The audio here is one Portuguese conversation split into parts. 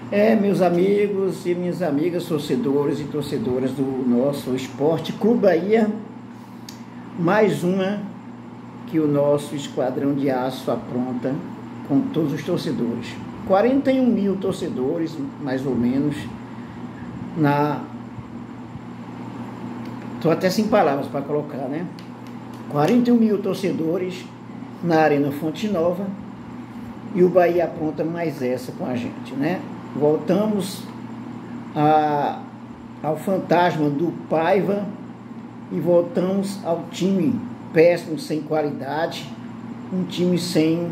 Meus amigos e minhas amigas, torcedores e torcedoras do nosso Esporte Clube Bahia, mais uma que o nosso Esquadrão de Aço apronta com todos os torcedores. 41 mil torcedores, mais ou menos, Estou até sem palavras para colocar, né? 41 mil torcedores na Arena Fonte Nova, e o Bahia apronta mais essa com a gente, né? Voltamos ao fantasma do Paiva e voltamos ao time péssimo, sem qualidade, um time sem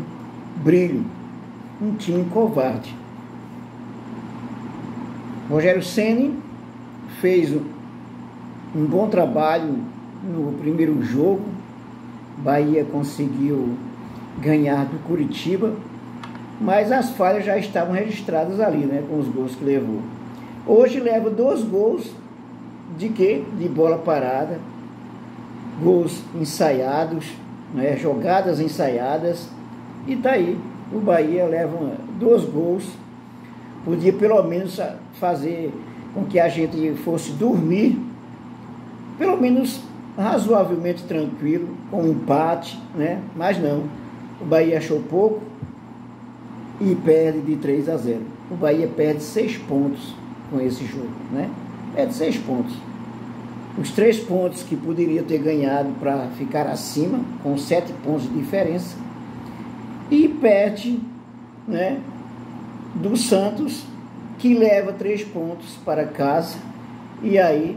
brilho, um time covarde. Rogério Ceni fez um bom trabalho no primeiro jogo. Bahia conseguiu ganhar do Curitiba, mas as falhas já estavam registradas ali, né, com os gols que levou. Hoje leva 2 gols de quê? De bola parada, gols ensaiados, né, jogadas ensaiadas, e tá aí, o Bahia leva 2 gols. Podia pelo menos fazer com que a gente fosse dormir, pelo menos razoavelmente tranquilo, com um empate, né? Mas não, o Bahia achou pouco e perde de 3-0. O Bahia perde 6 pontos com esse jogo, né? Perde 6 pontos. Os 3 pontos que poderia ter ganhado para ficar acima, com 7 pontos de diferença, e perde, né, do Santos, que leva 3 pontos para casa, e aí,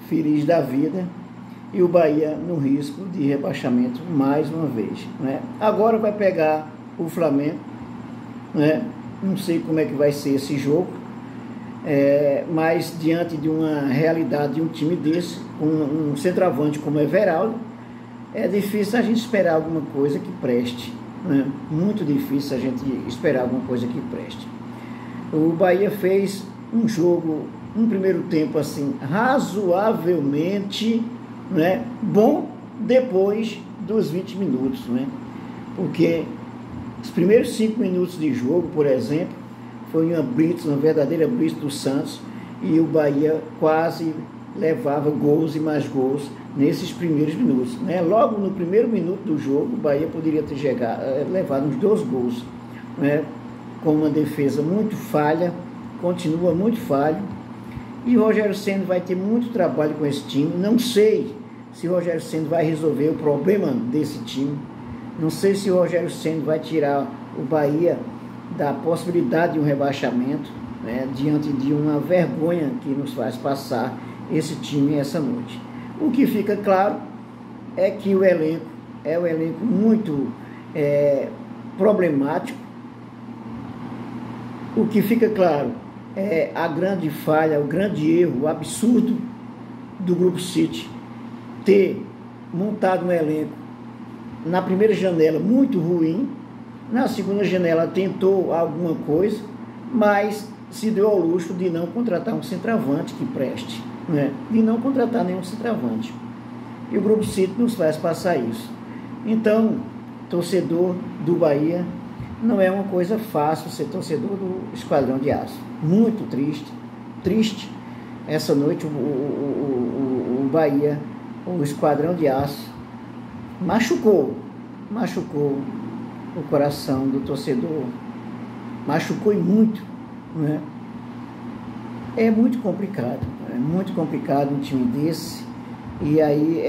feliz da vida, e o Bahia no risco de rebaixamento mais uma vez, né? Agora vai pegar o Flamengo, né? Não sei como é que vai ser esse jogo, mas diante de uma realidade de um time desse, com um centroavante como Everaldo, é difícil a gente esperar alguma coisa que preste, né? Muito difícil a gente esperar alguma coisa que preste. O Bahia fez um jogo, um primeiro tempo assim, razoavelmente, né, bom, depois dos 20 minutos, né? Porque os primeiros 5 minutos de jogo, por exemplo, foi uma blitz, uma verdadeira blitz do Santos, e o Bahia quase levava gols e mais gols nesses primeiros minutos, né? Logo no primeiro minuto do jogo, o Bahia poderia ter levado uns 2 gols, né? Com uma defesa muito falha, continua muito falho, e o Rogério Ceni vai ter muito trabalho com esse time. Não sei se o Rogério Ceni vai resolver o problema desse time, não sei se o Rogério Ceni vai tirar o Bahia da possibilidade de um rebaixamento, né, diante de uma vergonha que nos faz passar esse time essa noite. O que fica claro é que o elenco é um elenco muito problemático. O que fica claro é a grande falha, o grande erro, o absurdo do Grupo City ter montado um elenco na primeira janela muito ruim, na segunda janela tentou alguma coisa, mas se deu ao luxo de não contratar um centroavante que preste, né? De não contratar nenhum centroavante. E o Grupo City nos faz passar isso. Então, torcedor do Bahia, não é uma coisa fácil ser torcedor do Esquadrão de Aço. Muito triste. Essa noite o Bahia, o Esquadrão de Aço, machucou o coração do torcedor, machucou e muito, né? É muito complicado um time desse, e aí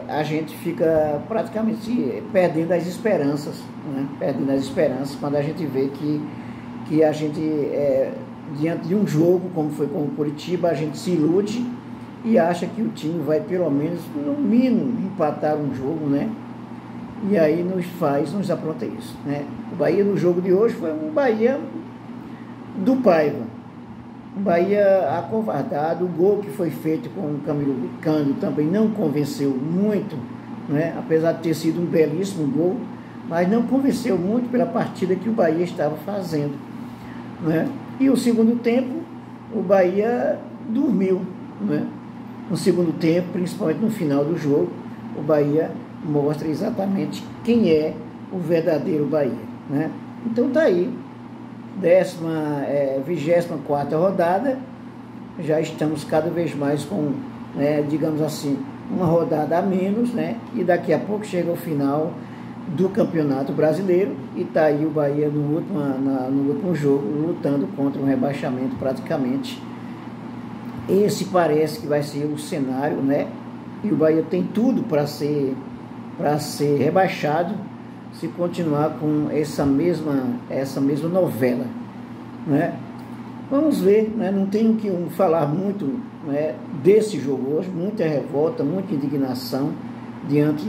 a gente fica praticamente perdendo as esperanças, né? Perdendo as esperanças quando a gente vê que a gente, diante de um jogo como foi com o Curitiba, a gente se ilude e acha que o time vai pelo menos, no mínimo, empatar um jogo, né? E aí nos apronta isso, né? O Bahia no jogo de hoje foi um Bahia do Paiva, um Bahia acovardado. O gol que foi feito com o Camilo Cândido também não convenceu muito, né? Apesar de ter sido um belíssimo gol, mas não convenceu muito pela partida que o Bahia estava fazendo, né? E o segundo tempo, o Bahia dormiu, né? No segundo tempo, principalmente no final do jogo, o Bahia mostra exatamente quem é o verdadeiro Bahia, né? Então tá aí 24ª rodada, já estamos cada vez mais com, digamos assim, uma rodada a menos, né? E daqui a pouco chega o final do Campeonato Brasileiro e está aí o Bahia no último jogo, lutando contra um rebaixamento praticamente. Esse parece que vai ser o cenário, né? E o Bahia tem tudo para ser rebaixado se continuar com essa mesma novela, né? Vamos ver, né? Não tenho que falar muito, né, desse jogo hoje, muita revolta, muita indignação diante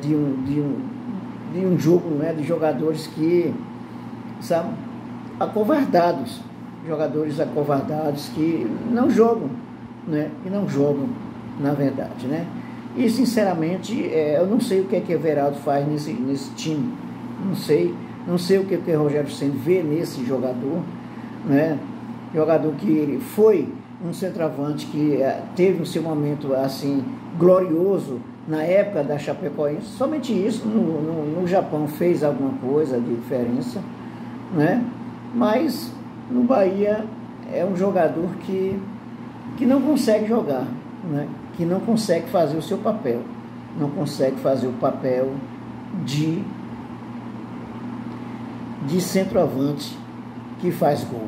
de um jogo, né, de jogadores que, sabe, acovardados, que não jogam, né, na verdade, né? E sinceramente, eu não sei o que Everaldo faz nesse time, não sei o que Rogério Ceni vê nesse jogador, né? Jogador que foi um centroavante que teve o seu momento assim glorioso na época da Chapecoense. Somente isso no Japão fez alguma coisa de diferença, né? Mas no Bahia é um jogador que não consegue jogar, né? Que não consegue fazer o seu papel, não consegue fazer o papel de centroavante que faz gol,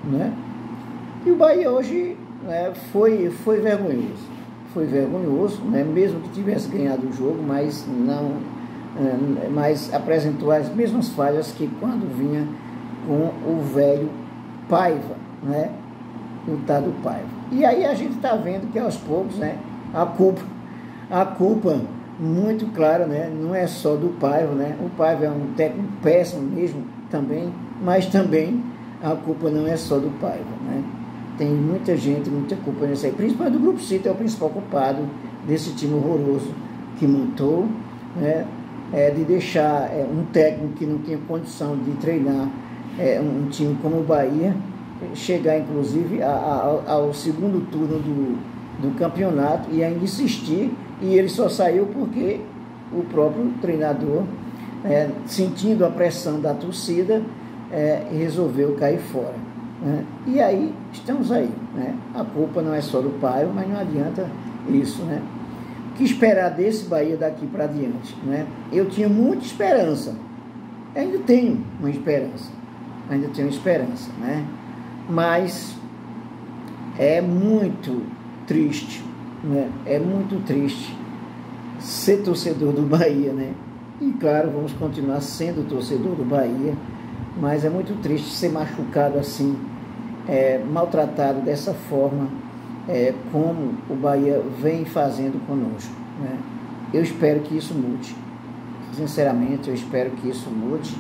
né? E o Bahia hoje, né, foi vergonhoso, né? Mesmo que tivesse ganhado o jogo, mas mas apresentou as mesmas falhas que quando vinha com o velho Paiva, né? O tal do Paiva. E aí a gente está vendo que aos poucos, né, a culpa muito clara, né, não é só do Paiva, né? O Paiva é um técnico péssimo mesmo também, mas também a culpa não é só do Paiva, né? Tem muita gente, muita culpa nisso aí, principalmente do Grupo City, é o principal culpado desse time horroroso que montou, né? De deixar um técnico que não tinha condição de treinar um time como o Bahia, chegar inclusive ao segundo turno do campeonato e ainda insistir, e ele só saiu porque o próprio treinador, sentindo a pressão da torcida, resolveu cair fora, né? E aí, estamos aí, né? A culpa não é só do Paiva, mas não adianta isso, né? O que esperar desse Bahia daqui para diante, né? Eu tinha muita esperança, ainda tenho uma esperança, né? Mas é muito triste, né? É muito triste ser torcedor do Bahia, né? E claro, vamos continuar sendo torcedor do Bahia, mas é muito triste ser machucado assim, maltratado dessa forma, como o Bahia vem fazendo conosco, né? Eu espero que isso mude, sinceramente eu espero que isso mude,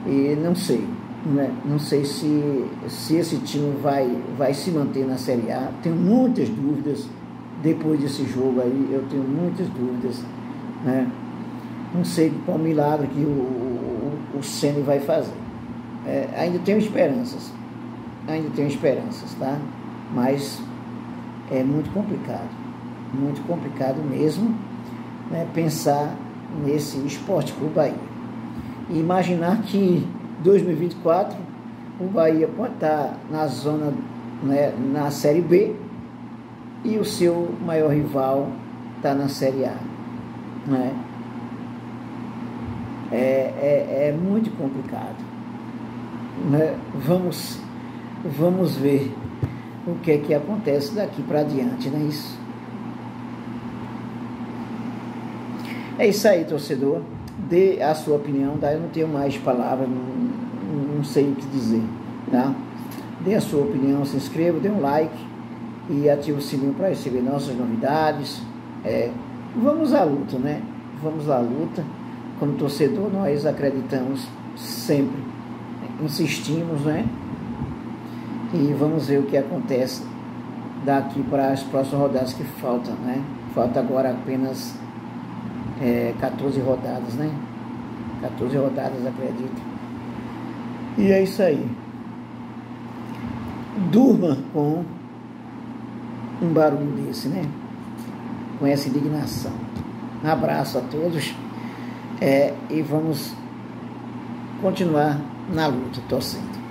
e não sei, né? Não sei se esse time vai se manter na Série A. Tenho muitas dúvidas depois desse jogo aí, eu tenho muitas dúvidas, né? Não sei qual milagre que o Ceni vai fazer. Ainda tenho esperanças, tá? Mas é muito complicado mesmo, né, pensar nesse Esporte Clube Bahia. E imaginar que 2024 o Bahia pode estar na zona, né, na Série B, e o seu maior rival está na Série A, né? É muito complicado, né? Vamos ver o que é que acontece daqui para diante, não é isso? É isso aí, torcedor. Dê a sua opinião, tá? Eu não tenho mais palavras, não sei o que dizer, tá? Dê a sua opinião, se inscreva, dê um like e ative o sininho para receber nossas novidades. Vamos à luta, né? Vamos à luta. Como torcedor, nós acreditamos sempre, insistimos, né? E vamos ver o que acontece daqui para as próximas rodadas que faltam, né? Falta agora apenas 14 rodadas, né? 14 rodadas, acredito. E é isso aí. Durma com um barulho desse, né? Com essa indignação. Um abraço a todos. E vamos continuar na luta, torcendo.